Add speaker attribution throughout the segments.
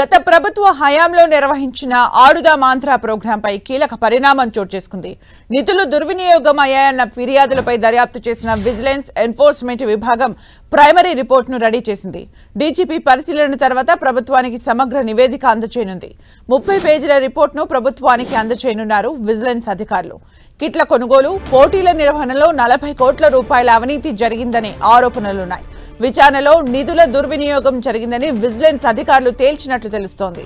Speaker 1: గత ప్రభుత్వ హయాంలో నిర్వహించిన ఆడుదాం ఆంధ్ర ప్రోగ్రాంపై కీలక పరిణామం చోటు చేసుకుంది. నిధులు దుర్వినియోగం అయ్యాయన్న ఫిర్యాదులపై దర్యాప్తు చేసిన విజిలెన్స్ ఎన్ఫోర్స్మెంట్ విభాగం ప్రైమరీ రిపోర్టును రెడీ చేసింది. డీజీపీ పరిశీలన తర్వాత ప్రభుత్వానికి సమగ్ర నివేదిక అందజేయనుంది. 30 పేజీల రిపోర్టును ప్రభుత్వానికి అందజేయనున్నారు విజిలెన్స్ అధికారులు. కిట్ల కొనుగోలు, పోటీల నిర్వహణలో 40 కోట్ల రూపాయల అవినీతి జరిగిందనే ఆరోపణలున్నాయి. విచారణలో నిధుల దుర్వినియోగం జరిగిందని విజిలెన్స్ అధికారులు తేల్చినట్లు తెలుస్తోంది.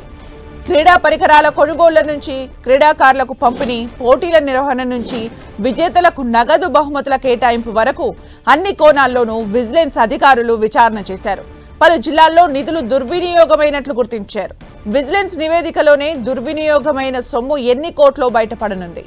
Speaker 1: క్రీడా పరికరాల కొనుగోళ్ల నుంచి క్రీడాకారులకు పంపిణీ, పోటీల నిర్వహణ నుంచి విజేతలకు నగదు బహుమతుల కేటాయింపు వరకు అన్ని కోణాల్లోనూ విజిలెన్స్ అధికారులు విచారణ చేశారు. పలు జిల్లాల్లో నిధులు దుర్వినియోగమైనట్లు గుర్తించారు. విజిలెన్స్ నివేదికలోనే దుర్వినియోగమైన సొమ్ము ఎన్ని కోట్లో బయటపడనుంది.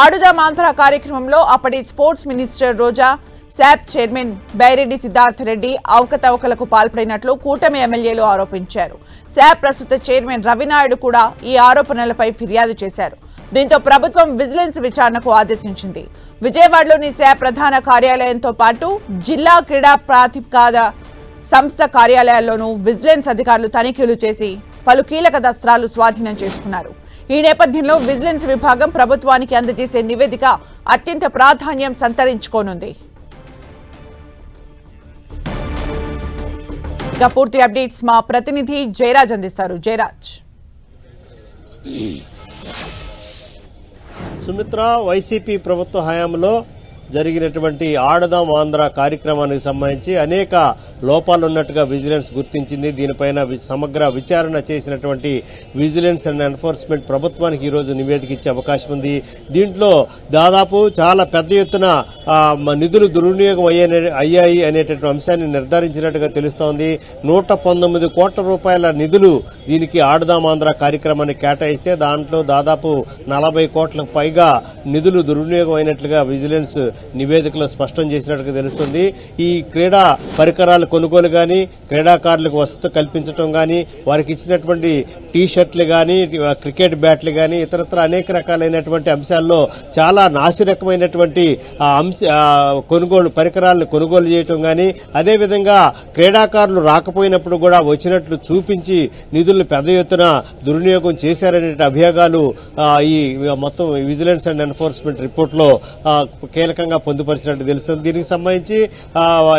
Speaker 1: ఆడుదాం ఆంధ్ర కార్యక్రమంలో అప్పటి స్పోర్ట్స్ మినిస్టర్ రోజా, శాప్ చైర్మన్ బైరెడ్డి సిద్ధార్థ రెడ్డి అవకతవకలకు పాల్పడినట్లు కూటమి ఎమ్మెల్యేలు ఆరోపించారు. శాప్ ప్రస్తుత చైర్మన్ రవినాయుడు కూడా ఈ ఆరోపణలపై ఫిర్యాదు చేశారు. దీంతో ప్రభుత్వం విజిలెన్స్ విచారణకు ఆదేశించింది. విజయవాడలోని శాప్ ప్రధాన కార్యాలయంతో పాటు జిల్లా క్రీడా ప్రాధికార సంస్థ కార్యాలయాల్లోనూ విజిలెన్స్ అధికారులు తనిఖీలు చేసి పలు కీలక దస్త్రాలు స్వాధీనం చేసుకున్నారు. ఈ నేపథ్యంలో విజిలెన్స్ విభాగం ప్రభుత్వానికి అందజేసే నివేదిక అత్యంత ప్రాధాన్యం సంతరించుకోనుంది. ఇక పూర్తి అప్డేట్స్ మా ప్రతినిధి జయరాజ్ అందిస్తారు. జయరాజ్.
Speaker 2: సుమిత్ర, వైసీపీ ప్రభుత్వ హయాంలో జరిగినటువంటి ఆడదాం ఆంధ్ర కార్యక్రమానికి సంబంధించి అనేక లోపాలు ఉన్నట్టుగా విజిలెన్స్ గుర్తించింది. దీనిపైన సమగ్ర విచారణ చేసినటువంటి విజిలెన్స్ అండ్ ఎన్ఫోర్స్మెంట్ ప్రభుత్వానికి ఈరోజు నివేదిక ఇచ్చే అవకాశం ఉంది. దీంట్లో దాదాపు చాలా పెద్ద ఎత్తున నిధులు దుర్వినియోగం అయ్యాయి అనేటటువంటి అంశాన్ని నిర్ధారించినట్టుగా తెలుస్తోంది. 119 కోట్ల రూపాయల నిధులు దీనికి ఆడదాం ఆంధ్ర కార్యక్రమాన్ని కేటాయిస్తే దాంట్లో దాదాపు 40 కోట్లకు పైగా నిధులు దుర్వినియోగం అయినట్లుగా విజిలెన్స్ నివేదికలో స్పష్టం చేసినట్టుగా తెలుస్తుంది. ఈ క్రీడా పరికరాల కొనుగోలు గాని, క్రీడాకారులకు వసతి కల్పించడం గాని, వారికి ఇచ్చినటువంటి టీ షర్ట్లు గాని, క్రికెట్ బ్యాట్లు గాని, ఇతరత్ర అనేక రకాలైనటువంటి అంశాల్లో చాలా నాసిరకమైనటువంటి కొనుగోలు పరికరాలను కొనుగోలు చేయటం గాని, అదేవిధంగా క్రీడాకారులు రాకపోయినప్పుడు కూడా వచ్చినట్లు చూపించి నిధులను పెద్ద ఎత్తున దుర్వినియోగం చేశారనే అభియోగాలు ఈ మొత్తం విజిలెన్స్ అండ్ ఎన్ఫోర్స్మెంట్ రిపోర్టులో కీలకంగా పొందుపరిచినట్టు తెలుస్తుంది. దీనికి సంబంధించి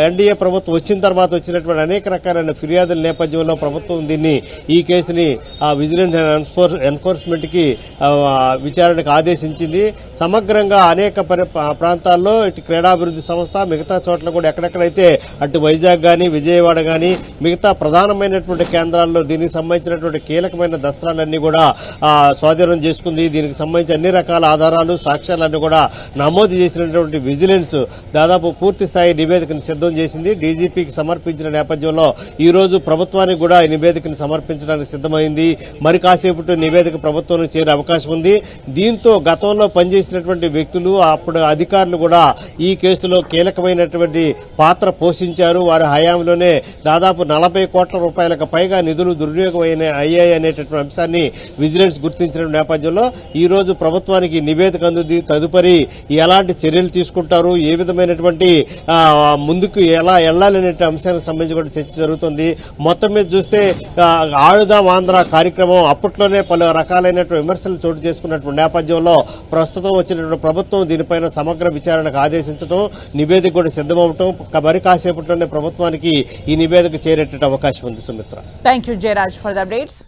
Speaker 2: ఎన్డీఏ ప్రభుత్వం వచ్చిన తర్వాత వచ్చినటువంటి అనేక రకాలైన ఫిర్యాదుల నేపథ్యంలో ప్రభుత్వం ఈ కేసుని విజిలెన్స్ అండ్ ఎన్ఫోర్స్మెంట్ కి విచారణకు ఆదేశించింది. సమగ్రంగా అనేక ప్రాంతాల్లో ఇటు క్రీడాభివృద్ధి సంస్థ మిగతా చోట్ల కూడా ఎక్కడెక్కడైతే అటు వైజాగ్ గాని, విజయవాడ గాని, మిగతా ప్రధానమైనటువంటి కేంద్రాల్లో దీనికి సంబంధించినటువంటి కీలకమైన దస్త్రాలన్నీ కూడా స్వాధీనం చేసుకుంది. దీనికి సంబంధించి అన్ని రకాల ఆధారాలు, సాక్ష్యాలన్నీ కూడా నమోదు చేసినటువంటి విజిలెన్స్ దాదాపు పూర్తి స్థాయి నివేదికను సిద్దం చేసింది. డీజీపీకి సమర్పించిన నేపథ్యంలో ఈ రోజు ప్రభుత్వానికి కూడా ఈ నివేదికను సమర్పించడానికి సిద్దమైంది. మరి కాసేపటి నివేదిక ప్రభుత్వానికి చేరే అవకాశం ఉంది. దీంతో గతంలో పనిచేసినటువంటి వ్యక్తులు, అప్పుడు అధికారులు కూడా ఈ కేసులో కీలకమైనటువంటి పాత్ర పోషించారు. వారి హయాంలోనే దాదాపు 40 కోట్ల రూపాయలకు పైగా నిధులు దుర్వినియోగం అయ్యాయి అనేటటువంటి అంశాన్ని విజిలెన్స్ గుర్తించిన నేపథ్యంలో ఈ రోజు ప్రభుత్వానికి నివేదిక అందుంది. తదుపరి ఎలాంటి చర్యలు తీసుకుంటారు, ఏ విధమైనటువంటి ముందుకు ఎలా వెళ్లాలనే అంశానికి సంబంధించి కూడా చర్చ జరుగుతుంది. మొత్తం మీద చూస్తే ఆడుదాం ఆంధ్ర కార్యక్రమం అప్పట్లోనే పలు రకాలైనటువంటి విమర్శలు చోటు చేసుకున్నటువంటి నేపథ్యంలో ప్రస్తుతం వచ్చినటువంటి ప్రభుత్వం దీనిపైన సమగ్ర విచారణకు ఆదేశించడం, నివేదిక కూడా సిద్దమవటం, మరి కాసేపట్లోనే ప్రభుత్వానికి ఈ నివేదిక చేరేట అవకాశం ఉంది. Sumitra,
Speaker 1: thank you Jayaraj for the updates.